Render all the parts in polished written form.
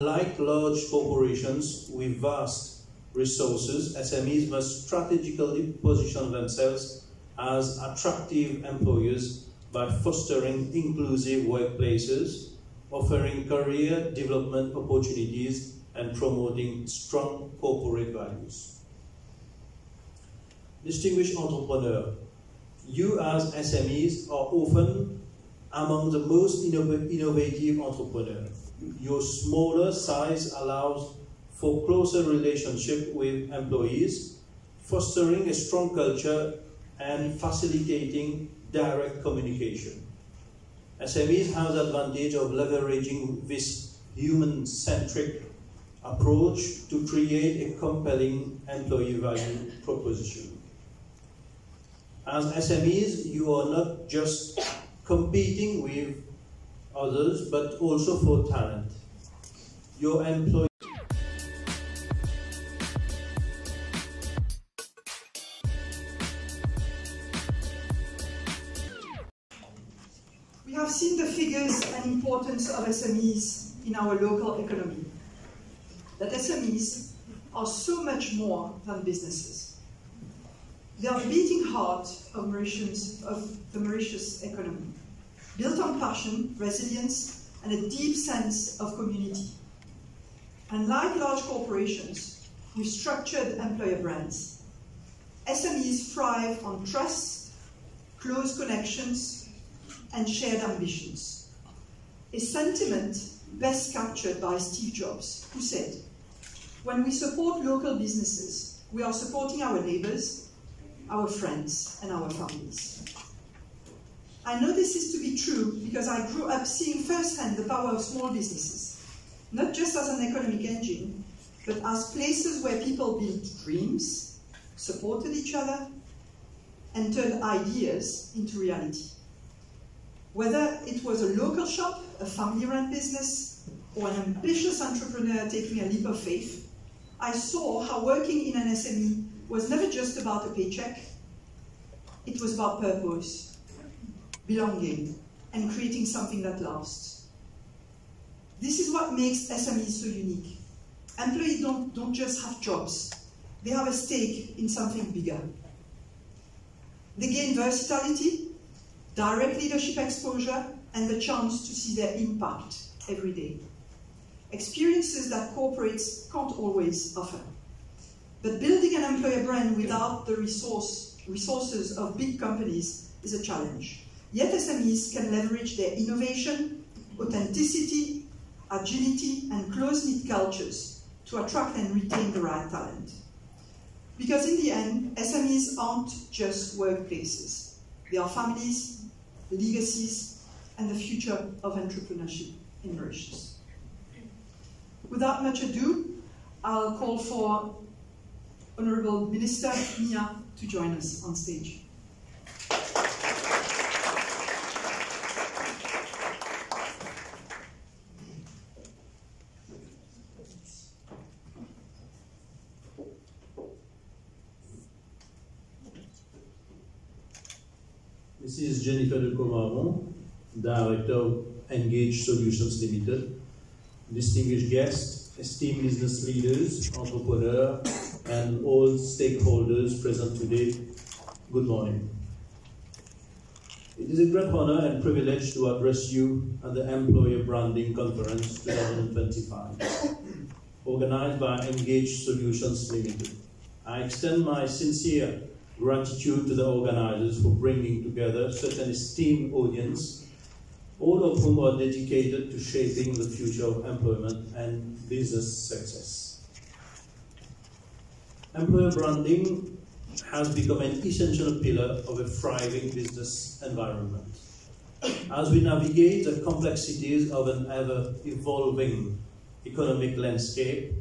Like large corporations with vast resources, SMEs must strategically position themselves as attractive employers by fostering inclusive workplaces, offering career development opportunities, and promoting strong corporate values. Distinguished entrepreneur, you as SMEs are often among the most innovative entrepreneurs. Your smaller size allows for closer relationship with employees, fostering a strong culture and facilitating direct communication. SMEs have the advantage of leveraging this human-centric approach to create a compelling employee value proposition. As SMEs, you are not just competing with others, but also for talent. Your employees We have seen the figures and importance of SMEs in our local economy. That SMEs are so much more than businesses. They are the beating heart of the Mauritius economy, built on passion, resilience, and a deep sense of community. Unlike large corporations with structured employer brands, SMEs thrive on trust, close connections, and shared ambitions. A sentiment best captured by Steve Jobs, who said, "When we support local businesses, we are supporting our neighbors, our friends, and our families." I know this is to be true because I grew up seeing firsthand the power of small businesses, not just as an economic engine, but as places where people built dreams, supported each other, and turned ideas into reality. Whether it was a local shop, a family-run business, or an ambitious entrepreneur taking a leap of faith, I saw how working in an SME was never just about a paycheck. It was about purpose, belonging, and creating something that lasts. This is what makes SMEs so unique. Employees don't just have jobs, they have a stake in something bigger. They gain versatility, direct leadership exposure, and the chance to see their impact every day. Experiences that corporates can't always offer. But building an employer brand without the resources of big companies is a challenge. Yet SMEs can leverage their innovation, authenticity, agility, and close-knit cultures to attract and retain the right talent. Because in the end, SMEs aren't just workplaces. They are families, legacies, and the future of entrepreneurship in Mauritius. Without much ado, I'll call for Honorable Minister Mia to join us on stage. This is Jennifer de Comaron, Director of Engage Solutions Limited. Distinguished guests, esteemed business leaders, entrepreneurs, and all stakeholders present today, good morning. It is a great honor and privilege to address you at the Employer Branding Conference 2025, organized by Engage Solutions Limited. I extend my sincere gratitude to the organizers for bringing together such an esteemed audience, all of whom are dedicated to shaping the future of employment and business success. Employer branding has become an essential pillar of a thriving business environment. As we navigate the complexities of an ever-evolving economic landscape,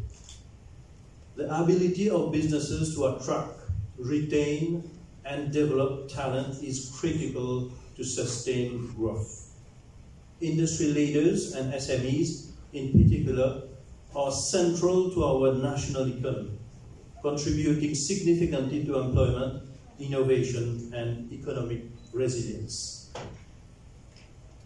the ability of businesses to attract, retain, and develop talent is critical to sustain growth. Industry leaders and SMEs in particular are central to our national economy, contributing significantly to employment, innovation, and economic resilience.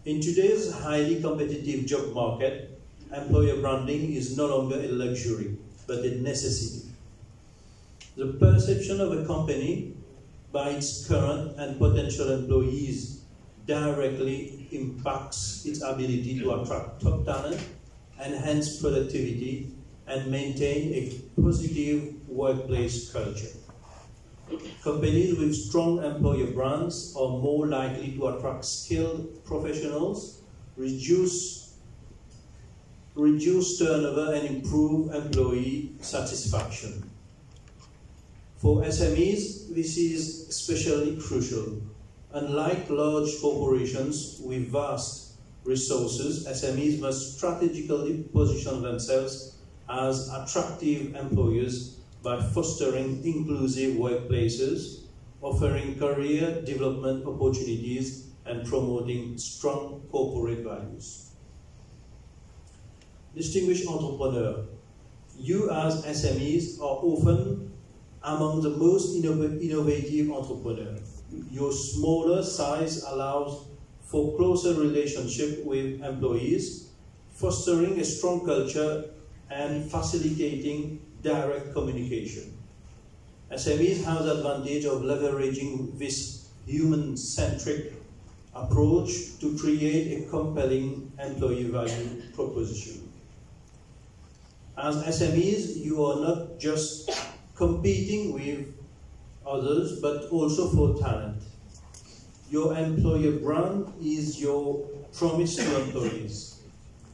In today's highly competitive job market, employer branding is no longer a luxury, but a necessity. The perception of a company by its current and potential employees directly impacts its ability to attract top talent, enhance productivity, and maintain a positive workplace culture. Companies with strong employer brands are more likely to attract skilled professionals, reduce turnover, and improve employee satisfaction. For SMEs, this is especially crucial. Unlike large corporations with vast resources, SMEs must strategically position themselves as attractive employers by fostering inclusive workplaces, offering career development opportunities, and promoting strong corporate values. Distinguished entrepreneur, you as SMEs are often among the most innovative entrepreneurs. Your smaller size allows for closer relationship with employees, fostering a strong culture and facilitating direct communication. SMEs have the advantage of leveraging this human-centric approach to create a compelling employee value proposition. As SMEs, you are not just competing with others, but also for talent. Your employer brand is your promise to employees,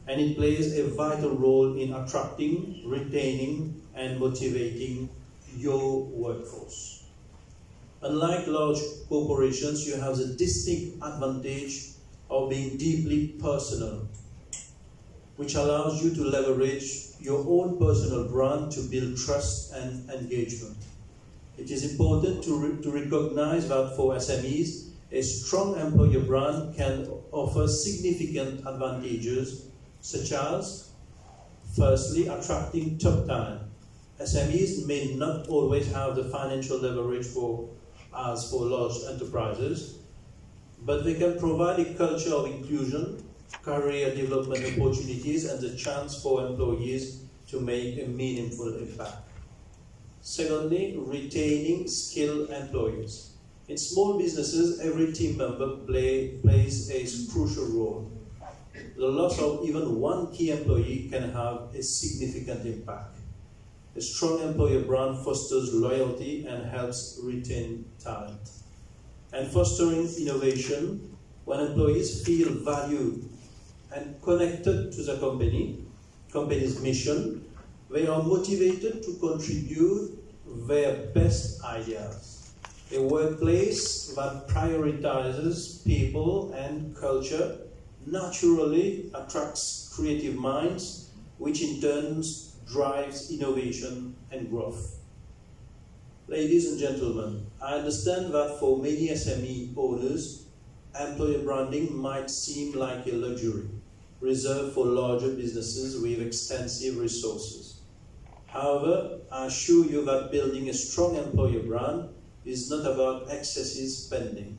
and it plays a vital role in attracting, retaining, and motivating your workforce. Unlike large corporations, you have the distinct advantage of being deeply personal, which allows you to leverage your own personal brand to build trust and engagement. It is important to recognize that for SMEs, a strong employer brand can offer significant advantages, such as, firstly, attracting top talent. SMEs may not always have the financial leverage as for large enterprises, but they can provide a culture of inclusion, career development opportunities, and the chance for employees to make a meaningful impact. Secondly, retaining skilled employees. In small businesses, every team member plays a crucial role. The loss of even one key employee can have a significant impact. A strong employer brand fosters loyalty and helps retain talent. And fostering innovation, when employees feel valued and connected to the company's mission, they are motivated to contribute their best ideas. A workplace that prioritizes people and culture naturally attracts creative minds, which in turn drives innovation and growth. Ladies and gentlemen, I understand that for many SME owners, employer branding might seem like a luxury, reserved for larger businesses with extensive resources. However, I assure you that building a strong employer brand is not about excessive spending.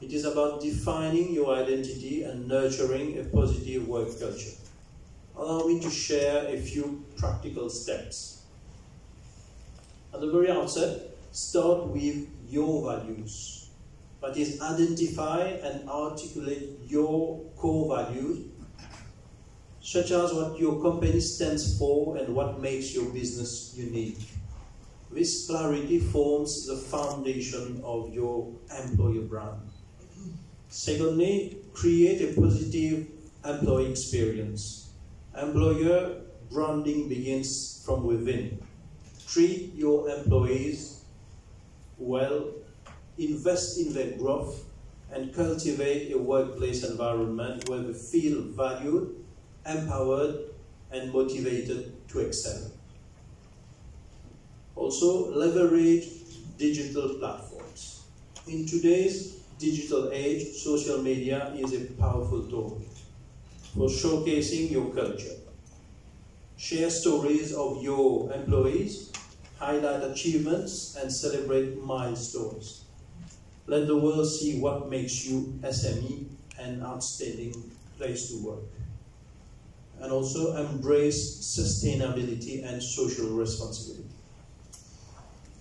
It is about defining your identity and nurturing a positive work culture. Allow me to share a few practical steps. At the very outset, start with your values. That is, identify and articulate your core values, such as what your company stands for and what makes your business unique. This clarity forms the foundation of your employer brand. Secondly, create a positive employee experience. Employer branding begins from within. Treat your employees well, invest in their growth, and cultivate a workplace environment where they feel valued, empowered, and motivated to excel. Also, leverage digital platforms. In today's digital age, social media is a powerful tool for showcasing your culture. Share stories of your employees, highlight achievements, and celebrate milestones. Let the world see what makes you SME an outstanding place to work. and also embrace sustainability and social responsibility.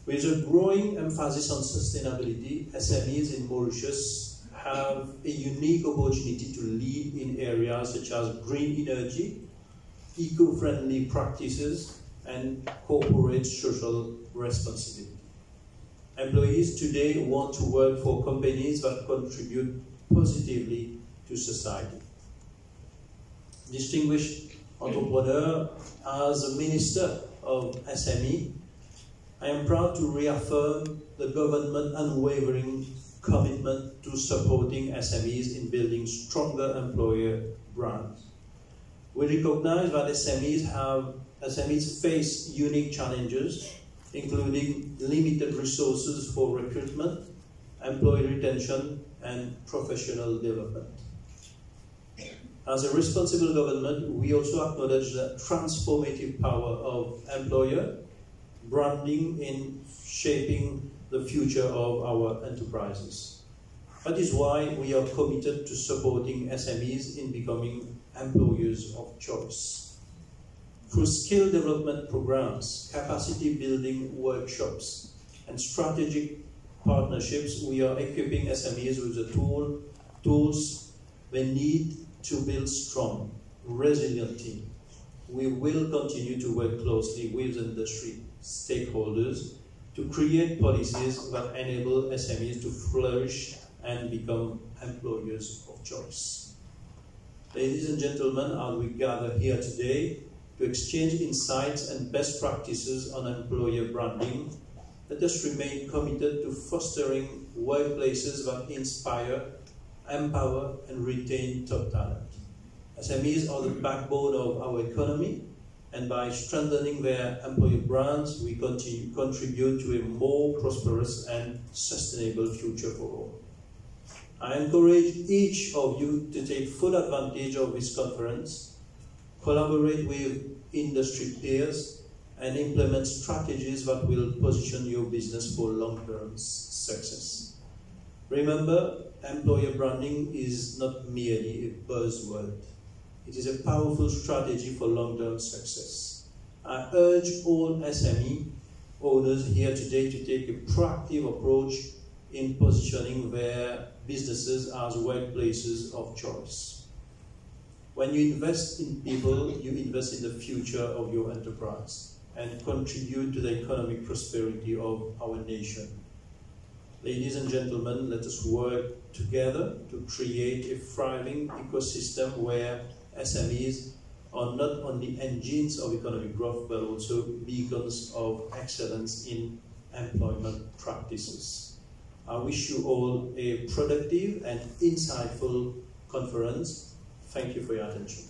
With a growing emphasis on sustainability, SMEs in Mauritius have a unique opportunity to lead in areas such as green energy, eco-friendly practices, and corporate social responsibility. Employees today want to work for companies that contribute positively to society. Distinguished entrepreneur, as a Minister of SME, I am proud to reaffirm the government's unwavering commitment to supporting SMEs in building stronger employer brands. We recognize that SMEs face unique challenges, including limited resources for recruitment, employee retention, and professional development. As a responsible government, we also acknowledge the transformative power of employer branding in shaping the future of our enterprises. That is why we are committed to supporting SMEs in becoming employers of choice. Through skill development programs, capacity building workshops, and strategic partnerships, we are equipping SMEs with the tools they need to build strong, resilient teams. We will continue to work closely with industry stakeholders to create policies that enable SMEs to flourish and become employers of choice. Ladies and gentlemen, as we gather here today to exchange insights and best practices on employer branding, let us remain committed to fostering workplaces that inspire, empower, and retain top talent. SMEs are the backbone of our economy, and by strengthening their employer brands, we contribute to a more prosperous and sustainable future for all. I encourage each of you to take full advantage of this conference, collaborate with industry peers, and implement strategies that will position your business for long-term success. Remember, employer branding is not merely a buzzword. It is a powerful strategy for long-term success. I urge all SME owners here today to take a proactive approach in positioning their businesses as workplaces of choice. When you invest in people, you invest in the future of your enterprise and contribute to the economic prosperity of our nation. Ladies and gentlemen, let us work together to create a thriving ecosystem where SMEs are not only engines of economic growth, but also beacons of excellence in employment practices. I wish you all a productive and insightful conference. Thank you for your attention.